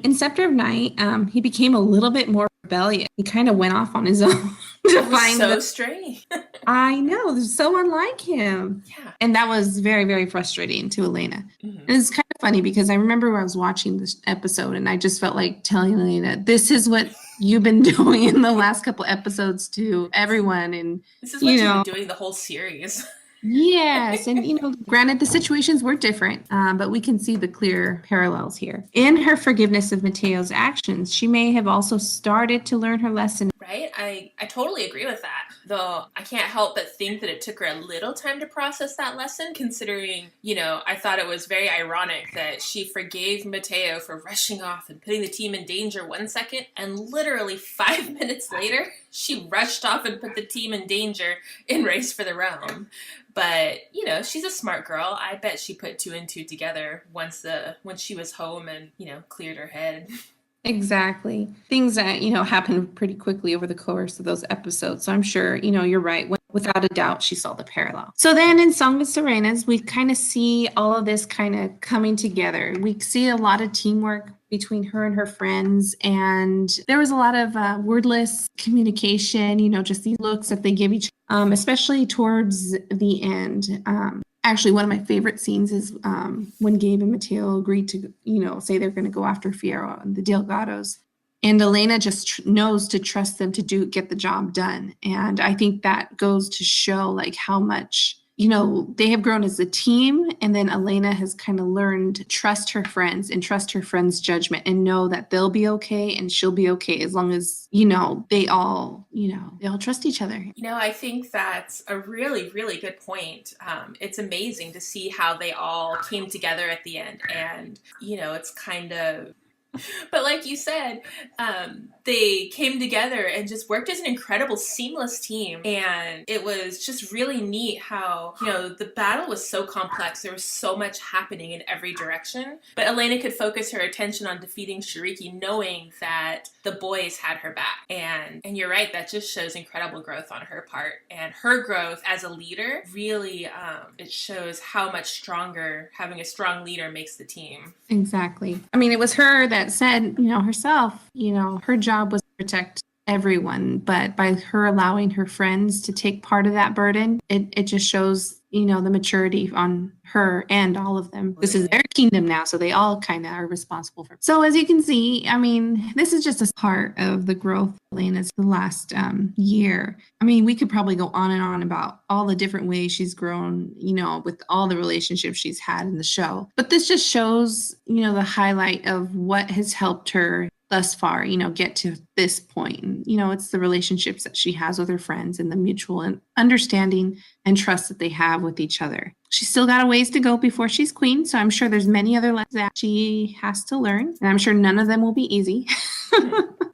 in Scepter of Night, he became a little bit more rebellious. He kind of went off on his own to find so strange. I know, so unlike him. Yeah. And that was very, very frustrating to Elena. Mm-hmm. And it's kind of funny because I remember when I was watching this episode and I just felt like telling Elena, this is what you've been doing in the last couple episodes to everyone. And this is what you've been doing the whole series. Yes. And, granted, the situations were different, but we can see the clear parallels here. In her forgiveness of Mateo's actions, she may have also started to learn her lesson. Right? I totally agree with that. Though I can't help but think that it took her a little time to process that lesson, considering, I thought it was very ironic that she forgave Mateo for rushing off and putting the team in danger 1 second, and literally 5 minutes later, she rushed off and put the team in danger in Race for the Realm. But, she's a smart girl. I bet she put 2 and 2 together once she was home and, cleared her head. Exactly. Things that, happened pretty quickly over the course of those episodes. So I'm sure, you're right. Without a doubt, she saw the parallel. So then in Song of Sirenas, we kind of see all of this kind of coming together. We see a lot of teamwork between her and her friends. And there was a lot of wordless communication, just these looks that they give each other, especially towards the end. Actually, one of my favorite scenes is when Gabe and Mateo agreed to, say they're going to go after Fierro and the Delgados. And Elena just knows to trust them to get the job done. And I think that goes to show like how much, they have grown as a team. And then Elena has kind of learned to trust her friends and trust her friends' judgment and know that they'll be okay and she'll be okay as long as, they all trust each other. I think that's a really, really good point. It's amazing to see how they all came together at the end. And, it's kind of... But like you said, they came together and just worked as an incredible, seamless team. And it was just really neat how, the battle was so complex. There was so much happening in every direction. But Elena could focus her attention on defeating Shariki, knowing that the boys had her back. And you're right, that just shows incredible growth on her part. And her growth as a leader really, it shows how much stronger having a strong leader makes the team. Exactly. I mean, it was her that said, herself, her job was to protect everyone, but by her allowing her friends to take part of that burden, it just shows, the maturity on her and all of them. This is their kingdom now, so they all kind of are responsible for it. So as you can see, I mean, this is just a part of the growth of Elena's the last year. I mean, we could probably go on and on about all the different ways she's grown, with all the relationships she's had in the show. But this just shows, the highlight of what has helped her thus far, get to this point. And, it's the relationships that she has with her friends and the mutual understanding and trust that they have with each other. She's still got a ways to go before she's queen, so I'm sure there's many other lessons that she has to learn, and I'm sure none of them will be easy.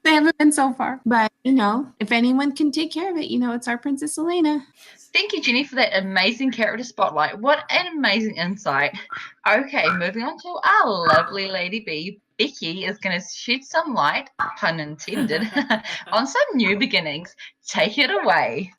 They haven't been so far. But, if anyone can take care of it, it's our Princess Elena. Thank you, Jenny, for that amazing character spotlight. What an amazing insight. Okay, moving on to our lovely Lady B. Becky is going to shed some light, pun intended, on some new beginnings. Take it away.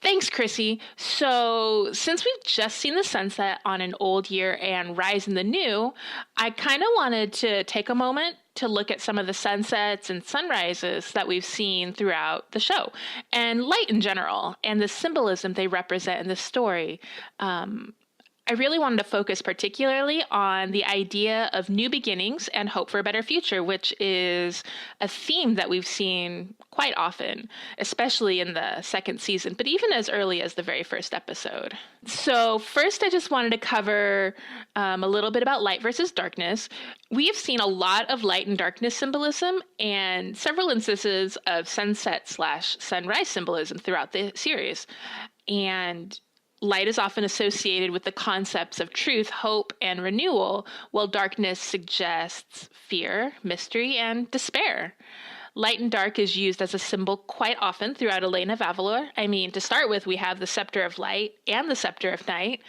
Thanks, Chrissy. So, since we've just seen the sunset on an old year and rise in the new, I kind of wanted to take a moment to look at some of the sunsets and sunrises that we've seen throughout the show, and light in general, and the symbolism they represent in the story. I really wanted to focus particularly on the idea of new beginnings and hope for a better future, which is a theme that we've seen quite often, especially in the second season, but even as early as the very first episode. So first, I just wanted to cover a little bit about light versus darkness. We have seen a lot of light and darkness symbolism and several instances of sunset/sunrise symbolism throughout the series. And light is often associated with the concepts of truth, hope, and renewal, while darkness suggests fear, mystery, and despair. Light and dark is used as a symbol quite often throughout Elena of Avalor. I mean, to start with, we have the Scepter of Light and the Scepter of Night.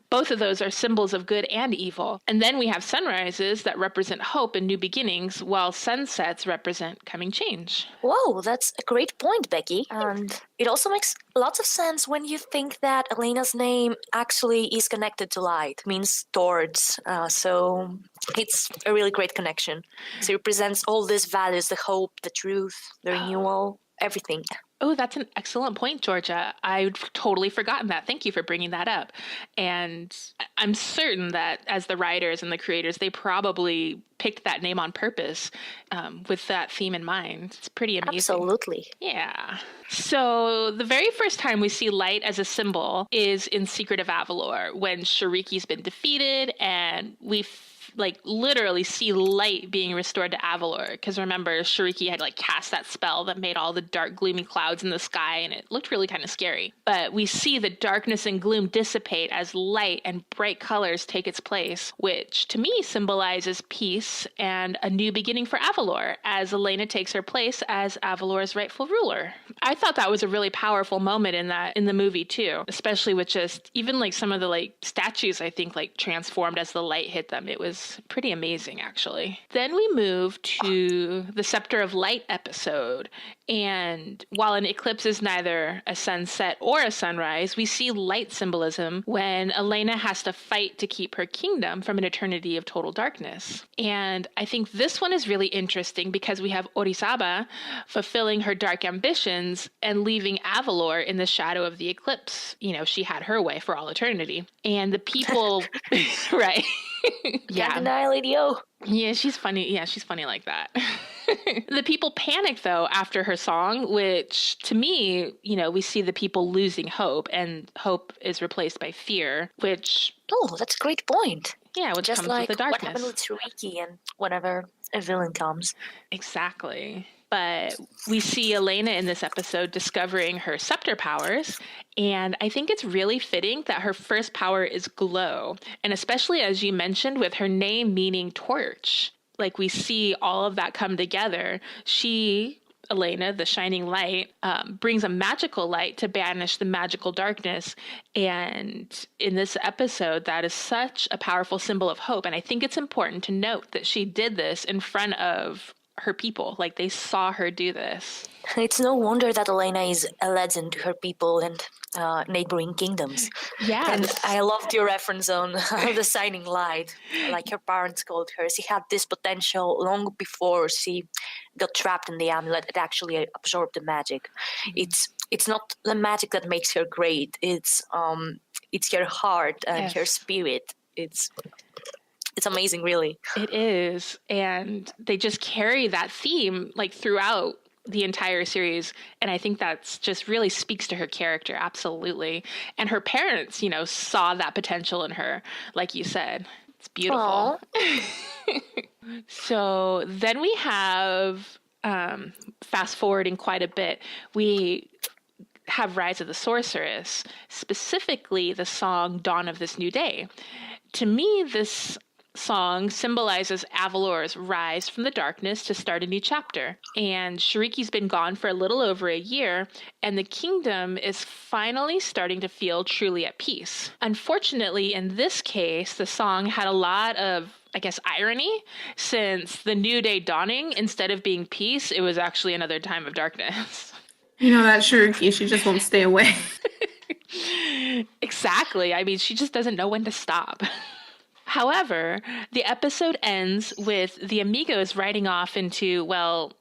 Both of those are symbols of good and evil. And then we have sunrises that represent hope and new beginnings, while sunsets represent coming change. Whoa, that's a great point, Becky. And it also makes lots of sense when you think that Elena's name actually is connected to light, means towards. So it's a really great connection. So it represents all these values, the hope, the truth, the renewal, everything. Oh, that's an excellent point, Georgia. I'd totally forgotten that. Thank you for bringing that up. And I'm certain that as the writers and the creators, they probably picked that name on purpose with that theme in mind. It's pretty amazing. Absolutely. Yeah. So the very first time we see light as a symbol is in Secret of Avalor, when Shiriki's been defeated and we literally see light being restored to Avalor. Because remember, Shiriki had cast that spell that made all the dark, gloomy clouds in the sky, and it looked really kind of scary. But we see the darkness and gloom dissipate as light and bright colors take its place, which to me symbolizes peace and a new beginning for Avalor, as Elena takes her place as Avalor's rightful ruler. I thought that was a really powerful moment in the movie too, especially with just even some of the statues, I think, transformed as the light hit them. It was pretty amazing, actually. Then we move to the Scepter of Light episode. And while an eclipse is neither a sunset or a sunrise, we see light symbolism when Elena has to fight to keep her kingdom from an eternity of total darkness. And I think this one is really interesting because we have Orizaba fulfilling her dark ambitions and leaving Avalor in the shadow of the eclipse. She had her way for all eternity. And the people, right. Yeah. Can't deny Lady O. Yeah, she's funny. Yeah, she's funny like that. The people panic, though, after her song, which to me, we see the people losing hope, and hope is replaced by fear, which... Oh, that's a great point. Yeah, which just comes with the darkness. What happened with Shiriki and whenever a villain comes. Exactly. But we see Elena in this episode discovering her scepter powers, and I think it's really fitting that her first power is glow, and especially as you mentioned with her name meaning torch. We see all of that come together. Elena, the shining light, brings a magical light to banish the magical darkness. And in this episode, that is such a powerful symbol of hope. And I think it's important to note that she did this in front of her people. They saw her do this. It's no wonder that Elena is a legend to her people and neighboring kingdoms. Yeah. And I loved your reference on the shining light. Her parents called her. She had this potential long before she got trapped in the amulet. It actually absorbed the magic. Mm-hmm. It's not the magic that makes her great. It's her heart and her spirit. It's amazing, really. It is. And they just carry that theme throughout the entire series. And I think that's just really speaks to her character. Absolutely. And her parents, saw that potential in her, like you said. It's beautiful. So then we have fast forwarding quite a bit, we have Rise of the Sorceress, specifically the song Dawn of This New Day. To me, this song symbolizes Avalor's rise from the darkness to start a new chapter. And Shiriki's been gone for a little over a year, and the kingdom is finally starting to feel truly at peace. Unfortunately, in this case, the song had a lot of, I guess, irony, since the new day dawning, instead of being peace, it was actually another time of darkness. You know that Shiriki, she just won't stay away. Exactly. I mean, she just doesn't know when to stop. However, the episode ends with the amigos riding off into, well,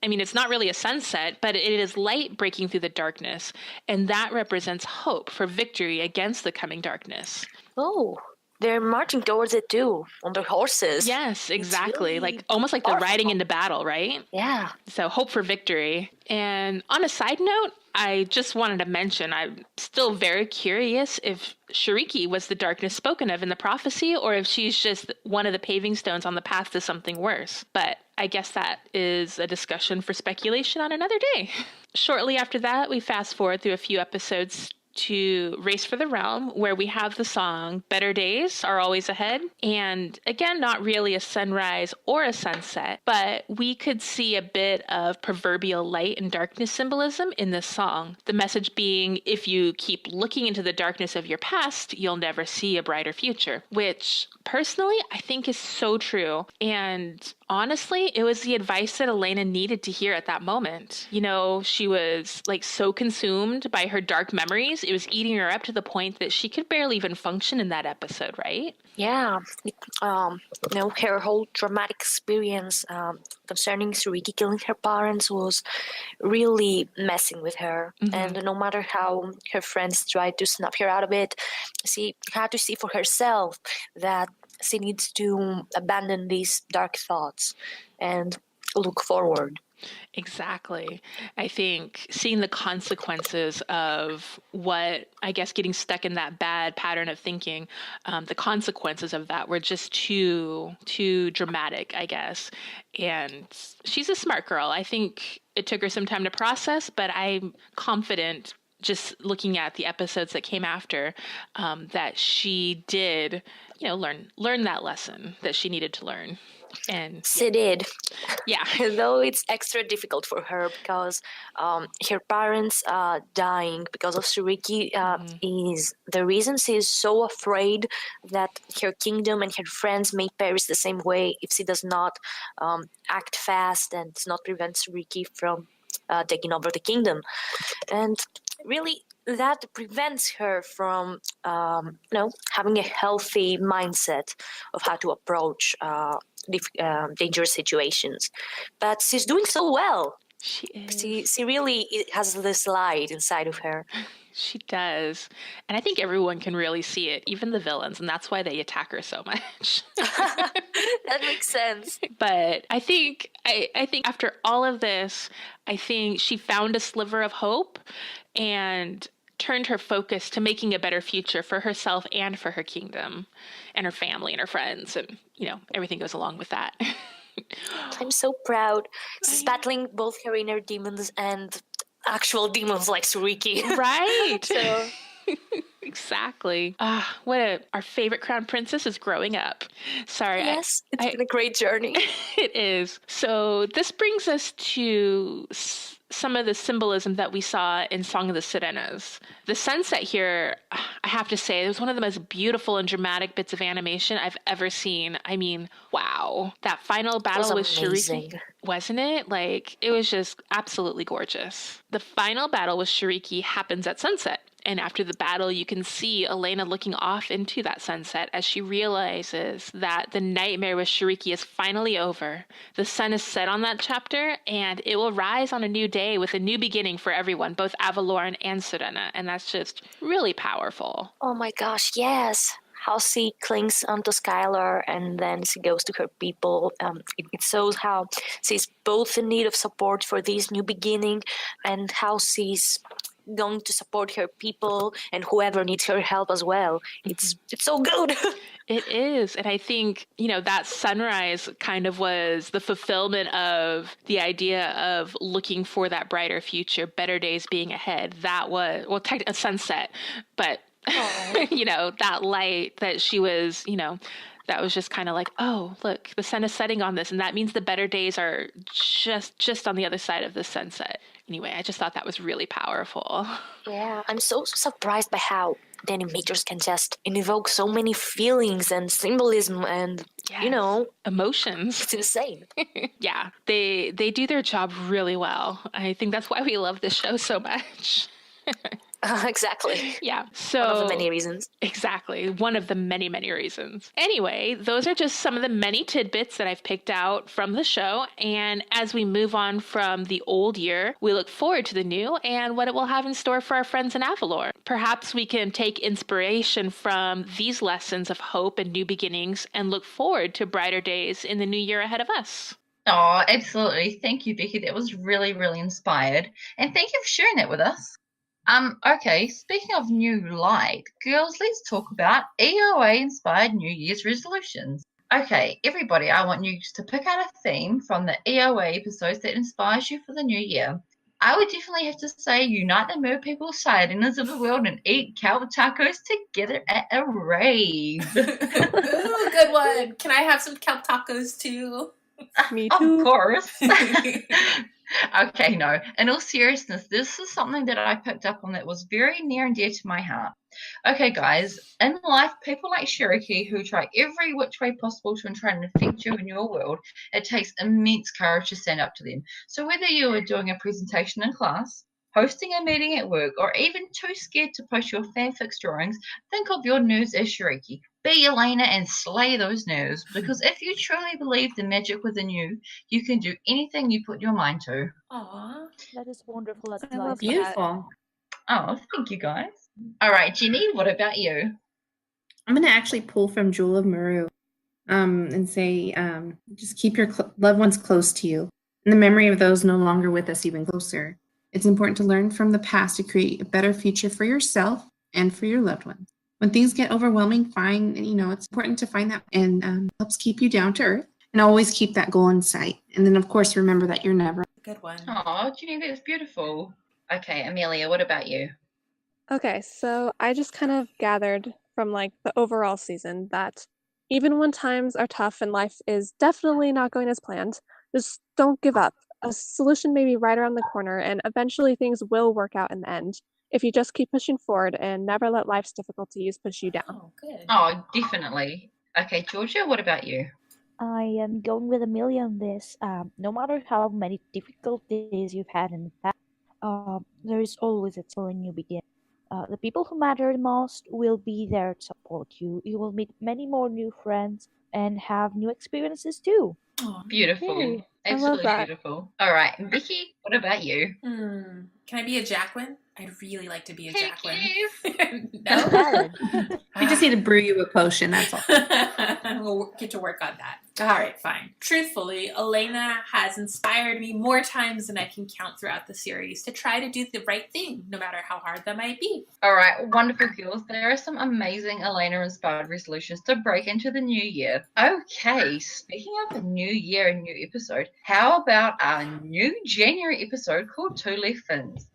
I mean, it's not really a sunset, but it is light breaking through the darkness, and that represents hope for victory against the coming darkness. Oh, they're marching towards it too, on their horses. Yes, exactly. Really like almost like they're riding into battle, right? Yeah. So hope for victory. And on a side note, I just wanted to mention, I'm still very curious if Shiriki was the darkness spoken of in the prophecy, or if she's just one of the paving stones on the path to something worse. But I guess that is a discussion for speculation on another day. Shortly after that, we fast forward through a few episodes to Race for the Realm, where we have the song Better Days Are Always Ahead. And again, not really a sunrise or a sunset, but we could see a bit of proverbial light and darkness symbolism in this song. The message being, if you keep looking into the darkness of your past, you'll never see a brighter future, which personally I think is so true. And honestly, it was the advice that Elena needed to hear at that moment. You know, she was like so consumed by her dark memories. It was eating her up to the point that she could barely even function in that episode, right? Yeah. Her whole traumatic experience concerning Suriki killing her parents was really messing with her. Mm-hmm. And no matter how her friends tried to snap her out of it, she had to see for herself that she needs to abandon these dark thoughts and look forward. Exactly. I think seeing the consequences of what, I guess, getting stuck in that bad pattern of thinking, the consequences of that were just too dramatic, I guess. And she's a smart girl. I think it took her some time to process, but I'm confident, just looking at the episodes that came after, that she did, learn that lesson that she needed to learn. And she did. Yeah. Though it's extra difficult for her because her parents dying because of Suriki is the reason she is so afraid that her kingdom and her friends may perish the same way if she does not act fast and does not prevent Suriki from taking over the kingdom. And really, that prevents her from having a healthy mindset of how to approach dangerous situations. But she's doing so well. She is. She really has this light inside of her. She does. And I think everyone can really see it, even the villains, and that's why they attack her so much. That makes sense. But I think after all of this, I think she found a sliver of hope and turned her focus to making a better future for herself and for her kingdom and her family and her friends, and everything goes along with that. I'm so proud. She's battling both her inner demons and actual demons like Suriki. Right. So exactly. Our favorite crown princess is growing up. Sorry. Yes, it's been a great journey. It is. So this brings us to some of the symbolism that we saw in Song of the Sirenas. The sunset here, I have to say, it was one of the most beautiful and dramatic bits of animation I've ever seen. I mean, wow. That final battle with Shiriki, wasn't it? Like, it was just absolutely gorgeous. The final battle with Shiriki happens at sunset. And after the battle, you can see Elena looking off into that sunset as she realizes that the nightmare with Shiriki is finally over. The sun is set on that chapter, and it will rise on a new day with a new beginning for everyone, both Avalor and Sirena. And that's just really powerful. Oh my gosh, yes. How she clings onto Skylar and then she goes to her people. It shows how she's both in need of support for this new beginning and how she's going to support her people and whoever needs her help as well. It's so good. It is. And I think, that sunrise kind of was the fulfillment of the idea of looking for that brighter future, better days being ahead. That was, well, technically a sunset, but, that light that she was, that was just kind of like, oh, look, the sun is setting on this. And that means the better days are just on the other side of the sunset. Anyway, I just thought that was really powerful. Yeah, I'm so surprised by how the animators can just invoke so many feelings and symbolism and, emotions. It's insane. Yeah, they do their job really well. I think that's why we love this show so much. Exactly. Yeah. So one of the many reasons. Exactly. One of the many, many reasons. Anyway, those are just some of the many tidbits that I've picked out from the show. And as we move on from the old year, we look forward to the new and what it will have in store for our friends in Avalor. Perhaps we can take inspiration from these lessons of hope and new beginnings and look forward to brighter days in the new year ahead of us. Oh, absolutely. Thank you, Becky. That was really, really inspired. And thank you for sharing that with us. Okay, speaking of new light, girls, let's talk about EOA-inspired New Year's resolutions. Okay, everybody, I want you to pick out a theme from the EOA episodes that inspires you for the new year. I would definitely have to say unite the mer people, silence of the world, and eat kelp tacos together at a rave. Ooh, good one. Can I have some kelp tacos too? Me too. Of course. Okay, no. In all seriousness, this is something that I picked up on that was very near and dear to my heart. Okay, guys, in life, people like Cherokee who try every which way possible to try and affect you in your world, it takes immense courage to stand up to them. So whether you are doing a presentation in class, hosting a meeting at work, or even too scared to post your fanfic drawings, think of your nerves as Cherokee. Be Elena and slay those nerves, because if you truly believe the magic within you, you can do anything you put your mind to. Aww. That is wonderful advice. I love Beautiful. Oh, thank you, guys. All right, Jenny, what about you? I'm going to actually pull from Jewel of Maru and say just keep your loved ones close to you. And the memory of those no longer with us even closer. It's important to learn from the past to create a better future for yourself and for your loved ones. When things get overwhelming, it's important to find that and helps keep you down to earth and always keep that goal in sight. And then, of course, remember that you're never. Good one. Oh, Jenny, that's beautiful. Okay, Amelia, what about you? Okay, so I just kind of gathered from the overall season that even when times are tough and life is definitely not going as planned, just don't give up. A solution may be right around the corner, and eventually things will work out in the end if you just keep pushing forward and never let life's difficulties push you down. Oh, good. Oh, definitely. Okay, Georgia, what about you? I am going with Amelia on this. No matter how many difficult days you've had in the past, there is always a till a new beginning. The people who matter the most will be there to support you. You will meet many more new friends and have new experiences too. Aww. Beautiful. Yay. I love Absolutely that. beautiful. All right, Vicky, what about you? Can I be a Jacqueline? I'd really like to be a Heck Jacqueline. yes. No? We just need to brew you a potion, that's all. We'll get to work on that. All right, fine. Truthfully, Elena has inspired me more times than I can count throughout the series to try to do the right thing, no matter how hard that might be. All right, wonderful girls. There are some amazing Elena-inspired resolutions to break into the new year. Okay, speaking of a new year and new episode, how about our new January episode called Two Leaf Fins?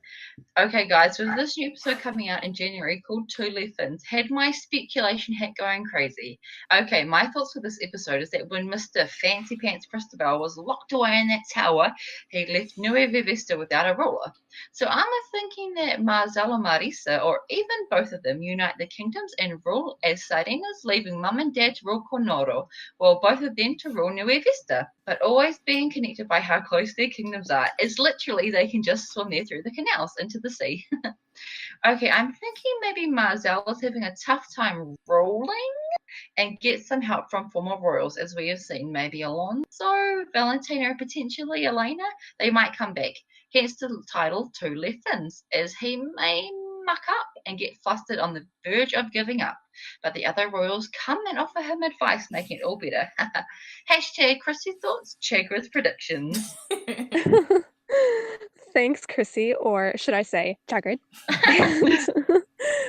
Okay, guys, with this new episode coming out in January called Two Leaf Fins, had my speculation hat going crazy. Okay, my thoughts for this episode is that when Mr. Fancy Pants Cristobal was locked away in that tower, he left Nueva Vista without a ruler. So I'm thinking that Marcel or Marisa, or even both of them, unite the kingdoms and rule as Sirenas, leaving Mum and Dad to rule Conoro, while both of them to rule Nueva Vista, but always being connected by how close their kingdoms are. It's literally they can just swim there through the canals into the sea. Okay, I'm thinking maybe Marcel is having a tough time ruling and get some help from former royals, as we have seen. Maybe Alonso, Valentina, or potentially Elena. They might come back. Hence the title Two Left Fins, as he may muck up and get flustered on the verge of giving up. But the other royals come and offer him advice, making it all better. Hashtag Chrissy Thoughts, check with predictions. Thanks, Chrissy, or should I say, Jagged.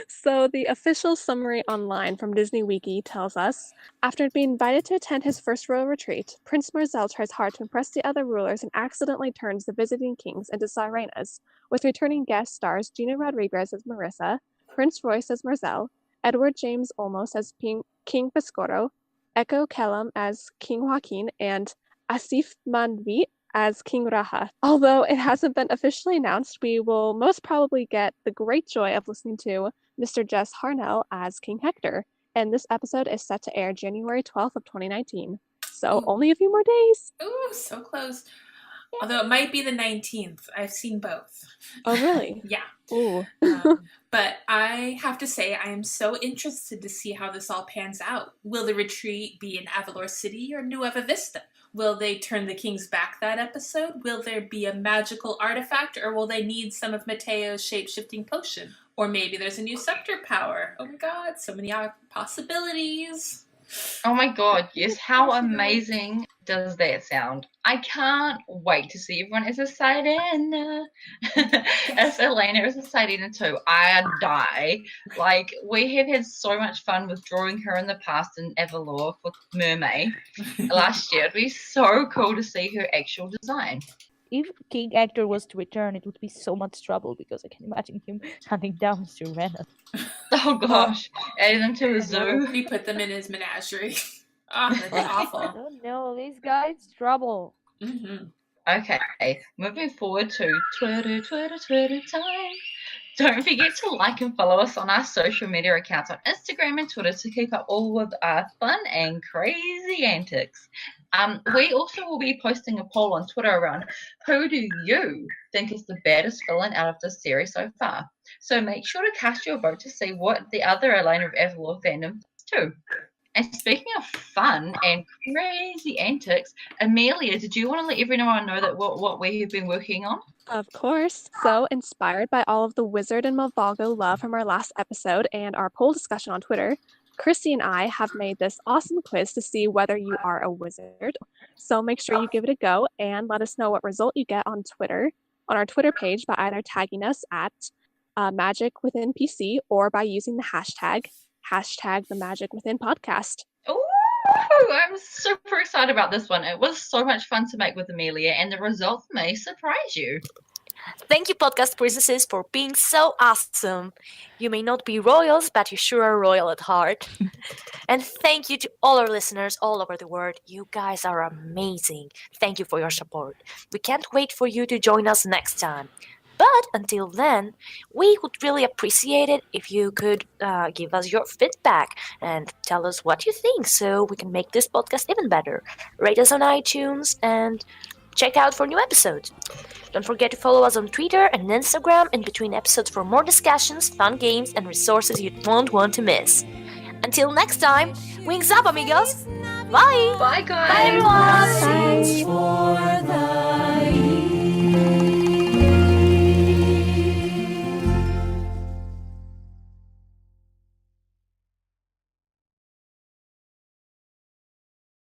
So the official summary online from Disney Wiki tells us, after being invited to attend his first royal retreat, Prince Marzel tries hard to impress the other rulers and accidentally turns the visiting kings into sirenas, with returning guest stars Gina Rodriguez as Marissa, Prince Royce as Marzel, Edward James Olmos as King Piscoro, Echo Kellum as King Joaquin, and Asif Manvi as King Raha. Although it hasn't been officially announced, we will most probably get the great joy of listening to Mr. Jess Harnell as King Hector, and this episode is set to air January 12th of 2019. So only a few more days. Ooh, so close. Although it might be the 19th. I've seen both. Oh, really? Yeah. Ooh. But I have to say, I am so interested to see how this all pans out. Will the retreat be in Avalor City or Nueva Vista? Will they turn the kings back that episode? Will there be a magical artifact, or will they need some of Mateo's shape-shifting potion? Or maybe there's a new scepter power. Oh my god, so many possibilities. Oh my god, yes, how amazing does that sound? I can't wait to see everyone as a Sirena. If Elena is a Sirena too, I'd die. Like, we have had so much fun with drawing her in the past in Avalor for Mermaid last year. It'd be so cool to see her actual design. If King Hector was to return, it would be so much trouble because I can imagine him hunting down Serena. Oh gosh, add them to a zoo. He put them in his menagerie. Oh, that'd be awful. Oh no, this guy's trouble. Mm-hmm. Okay, moving forward to Twitter time. Don't forget to like and follow us on our social media accounts on Instagram and Twitter to keep up all with our fun and crazy antics. We also will be posting a poll on Twitter around who do you think is the baddest villain out of this series so far. So make sure to cast your vote to see what the other Elena of Avalor fandom thinks too. And speaking of fun and crazy antics, Amelia, did you want to let everyone know that what we have been working on? Of course. So, inspired by all of the wizard and Malvago love from our last episode and our poll discussion on Twitter, Chrissy and I have made this awesome quiz to see whether you are a wizard. So make sure you give it a go and let us know what result you get on Twitter, on our Twitter page by either tagging us at Magic Within PC or by using the hashtag the Magic Within podcast. Ooh, I'm super excited about this one. It was so much fun to make with Amelia, and the results may surprise you. Thank you, podcast princesses, for being so awesome. You may not be royals, but you sure are royal at heart. And thank you to all our listeners all over the world. You guys are amazing. Thank you for your support. We can't wait for you to join us next time. But until then, we would really appreciate it if you could give us your feedback and tell us what you think so we can make this podcast even better. Rate us on iTunes and check out for new episodes. Don't forget to follow us on Twitter and Instagram in between episodes for more discussions, fun games, and resources you won't want to miss. Until next time, wings up, amigos! Bye! Bye, guys! Bye, everyone! Bye.